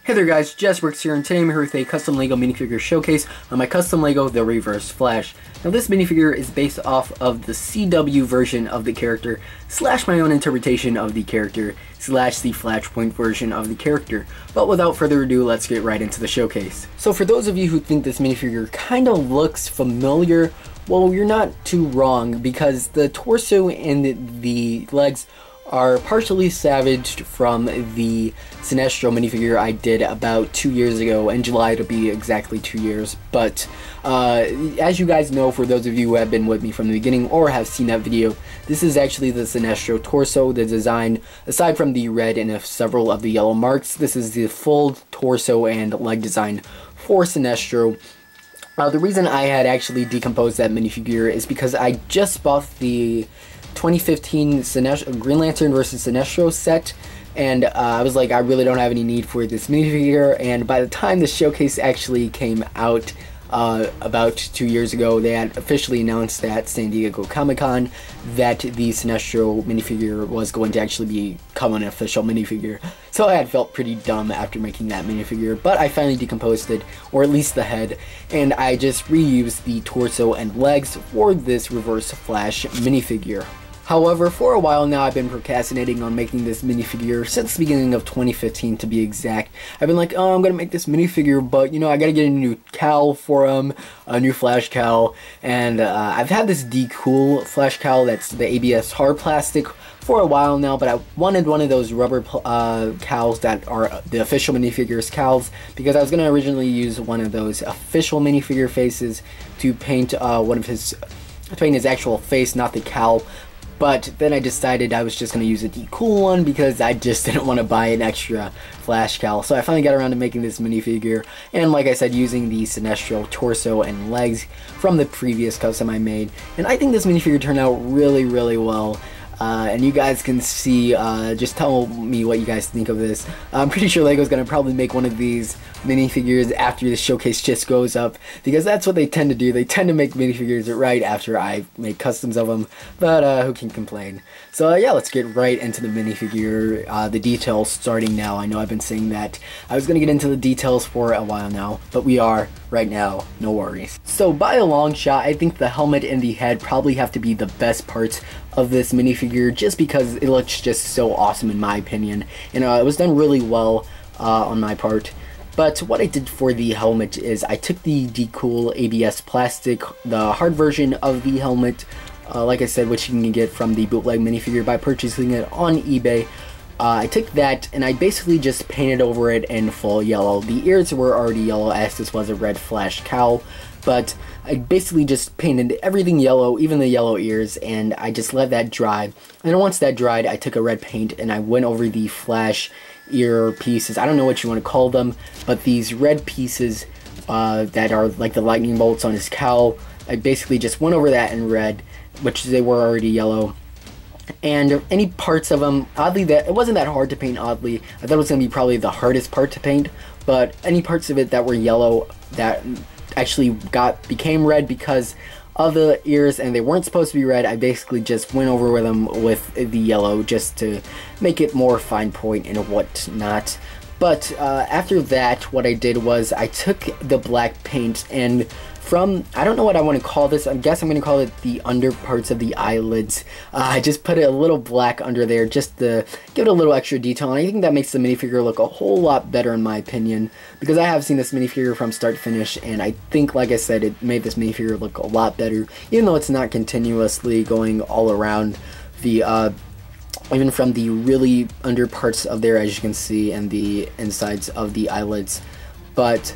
Hey there guys, JazzWorks here, and today I'm here with a custom LEGO minifigure showcase on my custom LEGO The Reverse Flash. Now this minifigure is based off of the CW version of the character, slash my own interpretation of the character, slash the Flashpoint version of the character. But without further ado, let's get right into the showcase. So for those of you who think this minifigure kind of looks familiar, well, you're not too wrong, because the torso and the legs are partially salvaged from the Sinestro minifigure I did about 2 years ago, in July to be exactly 2 years. But as you guys know, for those of you who have been with me from the beginning or have seen that video, this is actually the Sinestro torso. The design, aside from the red and several of the yellow marks, this is the full torso and leg design for Sinestro. The reason I had actually decomposed that minifigure is because I just bought the 2015 Green Lantern vs. Sinestro set, and I was like, I really don't have any need for this minifigure. And by the time the showcase actually came out about 2 years ago, they had officially announced at San Diego Comic-Con that the Sinestro minifigure was going to actually become an official minifigure. So I had felt pretty dumb after making that minifigure, but I finally decomposed it, or at least the head, and I just reused the torso and legs for this Reverse Flash minifigure. However, for a while now, I've been procrastinating on making this minifigure since the beginning of 2015 to be exact. I've been like, oh, I'm gonna make this minifigure, but you know, I gotta get a new cowl for him, a new Flash cowl, and I've had this D-Cool Flash cowl that's the ABS hard plastic for a while now, but I wanted one of those rubber cowls that are the official minifigures cowls, because I was gonna originally use one of those official minifigure faces to paint his actual face, not the cowl. But then I decided I was just going to use a D-Cool one because I just didn't want to buy an extra Flash cowl. So I finally got around to making this minifigure, and like I said, using the Sinestro torso and legs from the previous custom I made. And I think this minifigure turned out really, really well. And you guys can see, just tell me what you guys think of this. I'm pretty sure LEGO's gonna probably make one of these minifigures after the showcase just goes up, because that's what they tend to do. They tend to make minifigures right after I make customs of them, but who can complain? So yeah, let's get right into the minifigure, the details starting now. I know I've been saying that I was gonna get into the details for a while now, but we are right now, no worries. So by a long shot, I think the helmet and the head probably have to be the best parts of this minifigure, just because it looks just so awesome in my opinion, and it was done really well on my part. But what I did for the helmet is I took the D-Cool ABS plastic, the hard version of the helmet, like I said, which you can get from the bootleg minifigure by purchasing it on eBay. I took that and I basically just painted over it in full yellow. The ears were already yellow as this was a red Flash cowl, but I basically just painted everything yellow, even the yellow ears, and I just let that dry. And then once that dried, I took a red paint and I went over the Flash ear pieces. I don't know what you want to call them, but these red pieces that are like the lightning bolts on his cowl, I basically just went over that in red, which they were already yellow. And any parts of them, oddly, that it wasn't that hard to paint. Oddly, I thought it was going to be probably the hardest part to paint, but any parts of it that were yellow that actually became red because of the ears, and they weren't supposed to be red, I basically just went over with them with the yellow just to make it more fine point and whatnot. But after that, what I did was I took the black paint, and from, I don't know what I want to call this, I guess I'm going to call it the under parts of the eyelids. I just put a little black under there just to give it a little extra detail, and I think that makes the minifigure look a whole lot better in my opinion, because I have seen this minifigure from start to finish, and I think, like I said, it made this minifigure look a lot better, even though it's not continuously going all around the, even from the really under parts of there, as you can see, and the insides of the eyelids. But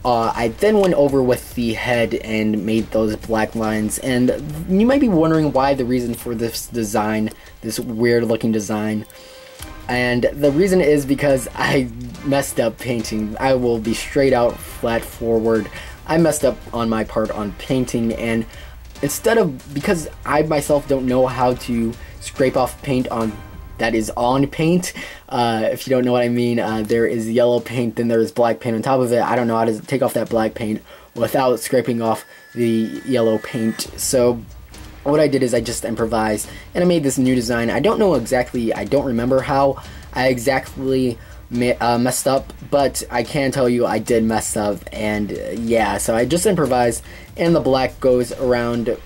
I then went over with the head and made those black lines, and you might be wondering why the reason for this design, this weird looking design. And the reason is because I messed up painting. I will be straight out flat forward. I messed up on my part on painting, and instead of, because I myself don't know how to scrape off paint that is on paint, if you don't know what I mean, there is yellow paint, then there is black paint on top of it. I don't know how to take off that black paint without scraping off the yellow paint. So what I did is I just improvised, and I made this new design. I don't know exactly, I don't remember how I exactly messed up, but I can tell you I did mess up, and yeah, so I just improvised, and the black goes around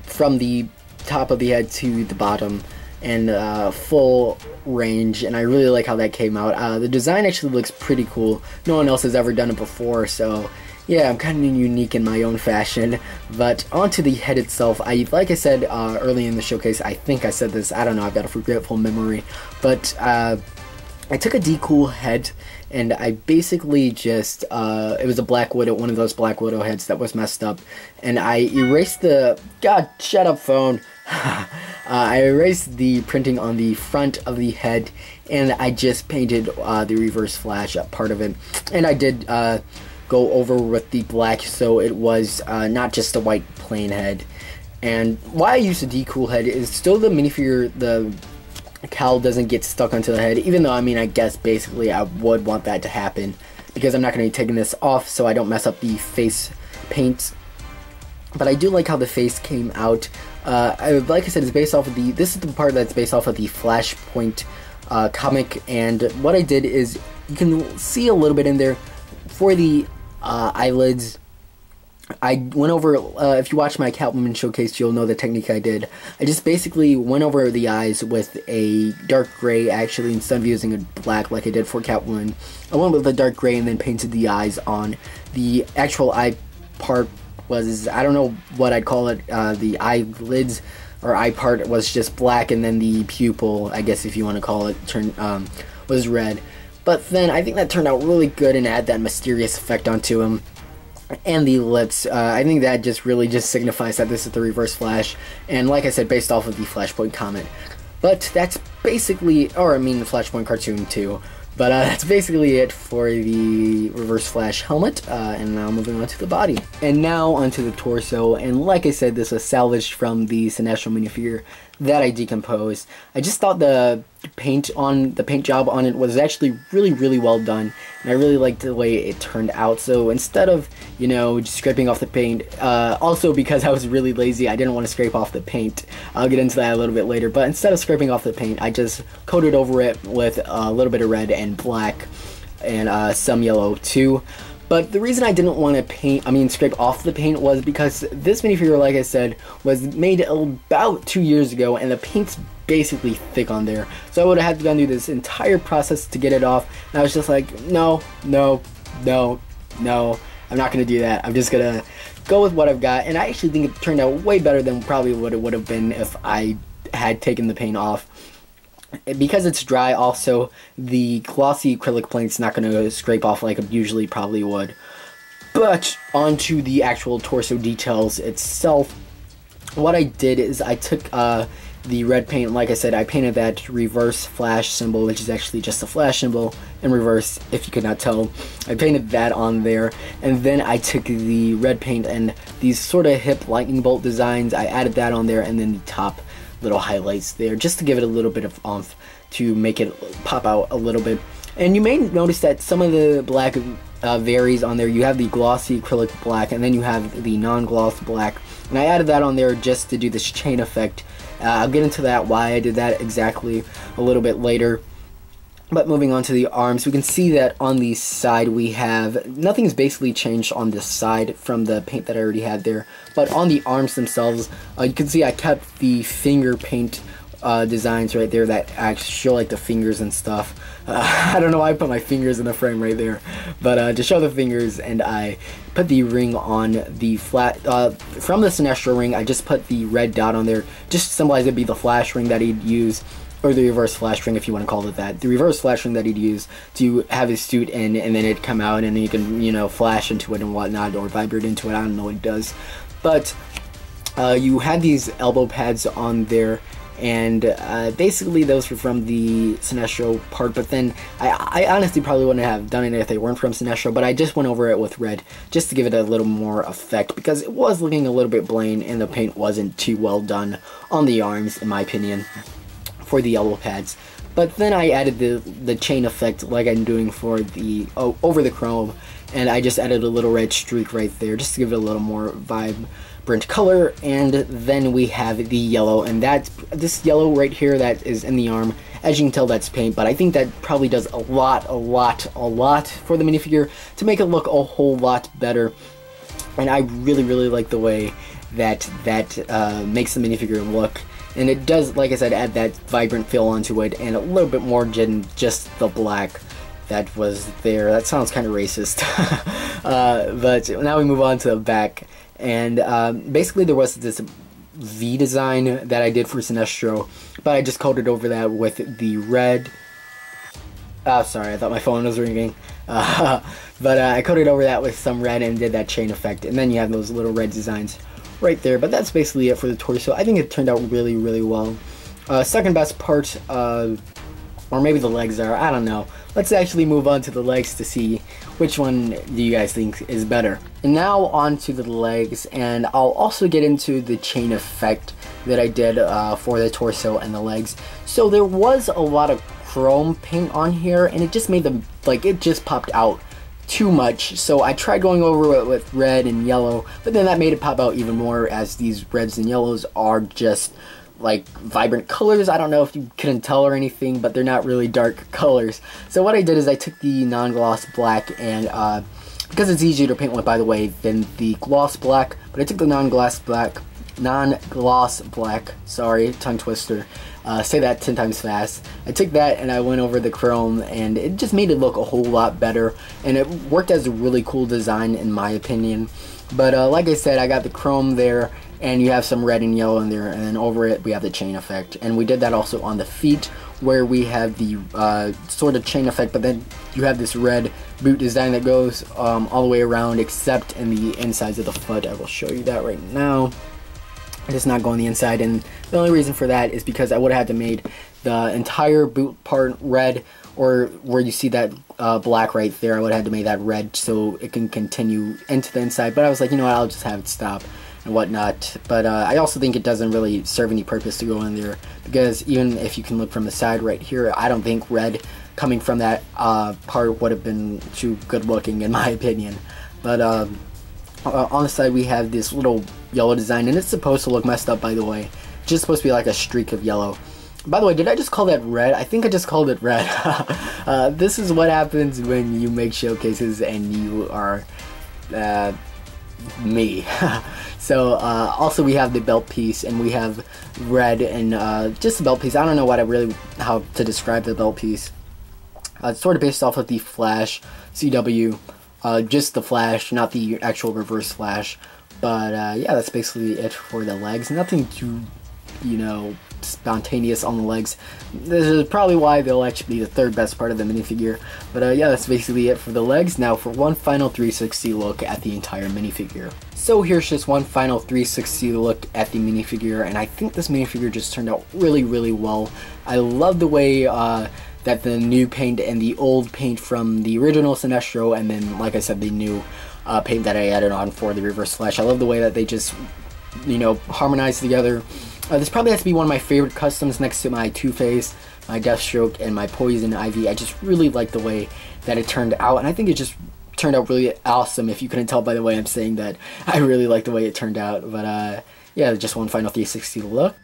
from the top of the head to the bottom, and full range, and I really like how that came out. The design actually looks pretty cool. No one else has ever done it before, so yeah, I'm kind of unique in my own fashion. But onto the head itself, like I said early in the showcase, I think I said this, I don't know, I've got a forgetful memory, but I took a decool head, and I basically just, it was a Black Widow, one of those Black Widow heads that was messed up, and I erased the, God, shut up phone, I erased the printing on the front of the head, and I just painted the Reverse Flash part of it, and I did go over with the black, so it was not just a white plain head. And why I used a decool head is still the minifigure, the cowl doesn't get stuck onto the head, even though, I mean, I guess basically I would want that to happen, because I'm not going to be taking this off so I don't mess up the face paint. But I do like how the face came out. Like I said, it's based off of this is the part that's based off of the Flashpoint comic, and what I did is, you can see a little bit in there for the eyelids. I went over, if you watch my Catwoman showcase, you'll know the technique I did. I just basically went over the eyes with a dark gray, actually, instead of using a black like I did for Catwoman. I went with the dark gray and then painted the eyes on. The actual eye part was, I don't know what I'd call it, the eyelids or eye part was just black, and then the pupil, I guess if you want to call it, was red. But then I think that turned out really good and add that mysterious effect onto him. And the lips, I think that just really just signifies that this is the Reverse Flash, and like I said, based off of the Flashpoint comic. But that's basically, or I mean the Flashpoint cartoon too, but that's basically it for the Reverse Flash helmet, and now moving on to the body. And now onto the torso, and like I said, this was salvaged from the Sinestro minifigure that I decomposed. I just thought the paint job on it was actually really well done, and I really liked the way it turned out. So instead of, you know, just scraping off the paint, also because I was really lazy, I didn't want to scrape off the paint. I'll get into that a little bit later, but instead of scraping off the paint, I just coated over it with a little bit of red and black and some yellow too. But the reason I didn't want to scrape off the paint was because this minifigure, like I said, was made about 2 years ago, and the paint's basically thick on there. So I would have had to go through this entire process to get it off, and I was just like, no, I'm not going to do that. I'm just going to go with what I've got, and I actually think it turned out way better than probably what it would have been if I had taken the paint off. Because it's dry, also, the glossy acrylic paint's not going to scrape off like it usually probably would. But onto the actual torso details itself, what I did is I took the red paint, like I said, I painted that Reverse Flash symbol, which is actually just a Flash symbol in reverse, if you could not tell. I painted that on there, and then I took the red paint and these sort of hip lightning bolt designs, I added that on there, and then the top little highlights there, just to give it a little bit of oomph, to make it pop out a little bit. And you may notice that some of the black varies on there. You have the glossy acrylic black, and then you have the non-gloss black, and I added that on there just to do this chain effect. I'll get into that, why I did that exactly, a little bit later. But moving on to the arms, we can see that on the side we have, nothing's basically changed on this side from the paint that I already had there. But on the arms themselves, you can see I kept the finger paint designs right there that actually show like the fingers and stuff. I don't know why I put my fingers in the frame right there, but to show the fingers, and I put the ring on the flat, from the Sinestro ring, I just put the red dot on there, just to symbolize it'd be the Flash ring that he'd use, or the Reverse Flash ring if you want to call it that. The Reverse Flash ring that he'd use to have his suit in, and then it'd come out and he can, you know, flash into it and whatnot, or vibrate into it, I don't know what it does. But you had these elbow pads on there, and basically those were from the Sinestro part, but then I honestly probably wouldn't have done it if they weren't from Sinestro, but I just went over it with red just to give it a little more effect, because it was looking a little bit plain and the paint wasn't too well done on the arms, in my opinion, for the elbow pads. But then I added the chain effect like I'm doing for the over the chrome, and I just added a little red streak right there just to give it a little more vibe. vibrant color, and then we have the yellow, and that's this yellow right here that is in the arm. As you can tell, that's paint, but I think that probably does a lot for the minifigure to make it look a whole lot better. And I really like the way that makes the minifigure look. And it does, like I said, add that vibrant feel onto it, and a little bit more than just the black that was there. That sounds kind of racist. But now we move on to the back. And basically there was this V design that I did for Sinestro, but I just coated over that with the red. Sorry, I thought my phone was ringing. But I coated over that with some red and did that chain effect. And then you have those little red designs right there. But that's basically it for the torso. I think it turned out really well. Second best part, or maybe the legs are, I don't know. Let's actually move on to the legs to see which one do you guys think is better. And now on to the legs, and I'll also get into the chain effect that I did for the torso and the legs. So there was a lot of chrome paint on here, and it just made them, like, it just popped out too much. So I tried going over it with red and yellow, but then that made it pop out even more, as these reds and yellows are just like vibrant colors. I don't know if you couldn't tell or anything, but they're not really dark colors. So what I did is I took the non-gloss black, and because it's easier to paint with, by the way, than the gloss black, but I took the non-gloss black, sorry, tongue twister, say that 10 times fast. I took that and I went over the chrome, and it just made it look a whole lot better, and it worked as a really cool design in my opinion. But like I said, I got the chrome there, and you have some red and yellow in there, and then over it we have the chain effect. And we did that also on the feet, where we have the sort of chain effect, but then you have this red boot design that goes all the way around except in the insides of the foot. I will show you that right now. It does not go on the inside, and the only reason for that is because I would have had to made the entire boot part red, or where you see that black right there, I would have had to make that red so it can continue into the inside. But I was like, you know what, I'll just have it stop and whatnot. But I also think it doesn't really serve any purpose to go in there, because even if you can look from the side right here, I don't think red coming from that part would have been too good looking in my opinion. But on the side we have this little yellow design, and it's supposed to look messed up, by the way. It's just supposed to be like a streak of yellow. By the way, did I just call that red? I think I just called it red. This is what happens when you make showcases and you are me. So also we have the belt piece, and we have red and just the belt piece. I don't know how to describe the belt piece. It's sort of based off of the Flash CW, just the Flash, not the actual Reverse Flash. But yeah, that's basically it for the legs. Nothing too, you know, spontaneous on the legs. This is probably why they'll actually be the third best part of the minifigure. But yeah, that's basically it for the legs. Now for one final 360 look at the entire minifigure. So here's just one final 360 look at the minifigure, and I think this minifigure just turned out really well. I love the way that the new paint and the old paint from the original Sinestro, and then, like I said, the new paint that I added on for the Reverse Flash. I love the way that they just, you know, harmonize together. This probably has to be one of my favorite customs next to my Two-Face, my Deathstroke, and my Poison Ivy. I just really like the way that it turned out, and I think it just turned out really awesome. If you couldn't tell by the way I'm saying that, I really like the way it turned out. But yeah, just one final 360 look.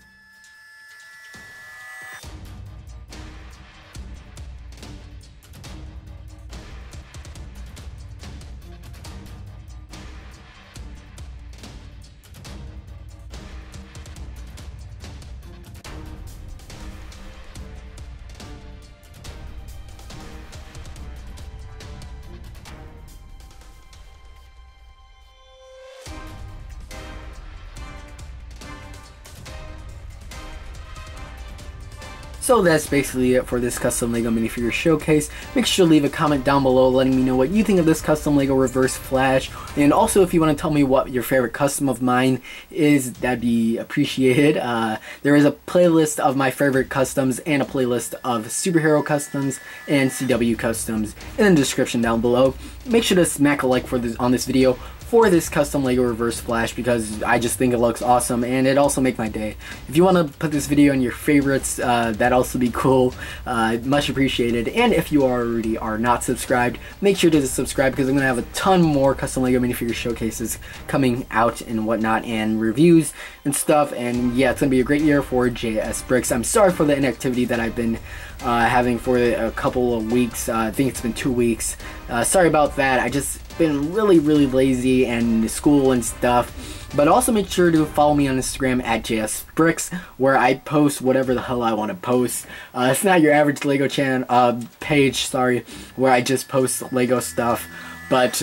So that's basically it for this custom LEGO minifigure showcase. Make sure to leave a comment down below letting me know what you think of this custom LEGO Reverse Flash. And also, if you want to tell me what your favorite custom of mine is, that'd be appreciated. There is a playlist of my favorite customs and a playlist of superhero customs and CW customs in the description down below. Make sure to smack a like on this video for this custom Lego Reverse Flash because I just think it looks awesome and it also make my day. If you want to put this video in your favorites, that'd also be cool. Much appreciated. And if you already are not subscribed, make sure to subscribe because I'm going to have a ton more custom Lego minifigure showcases coming out and whatnot, and reviews and stuff. And yeah, it's going to be a great year for JS Bricks. I'm sorry for the inactivity that I've been having for a couple of weeks. I think it's been 2 weeks. Sorry about that. I just been really lazy and school and stuff. But also make sure to follow me on Instagram at JS Bricks, where I post whatever the hell I want to post. It's not your average Lego page, sorry, where I just post Lego stuff. But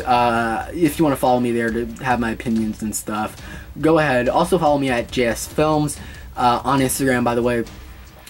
if you want to follow me there to have my opinions and stuff, go ahead. Also follow me at JS Films on Instagram, by the way,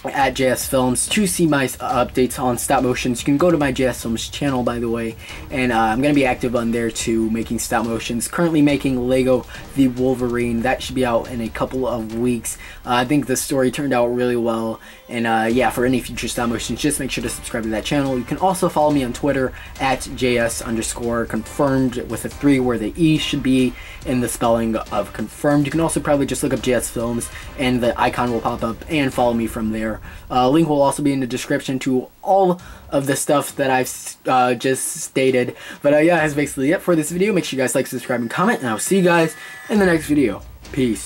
at JS Films, to see my updates on stop motions. You can go to my JS Films channel, by the way, and I'm going to be active on there too, making stop motions. Currently making Lego the Wolverine. That should be out in a couple of weeks. I think the story turned out really well, and yeah, for any future stop motions, just make sure to subscribe to that channel. You can also follow me on Twitter at JS_confirmed with a 3, where the E should be in the spelling of confirmed. You can also probably just look up JS Films and the icon will pop up and follow me from there. Link will also be in the description to all of the stuff that I've just stated. But yeah, that's basically it for this video. Make sure you guys like, subscribe, and comment, and I'll see you guys in the next video. Peace.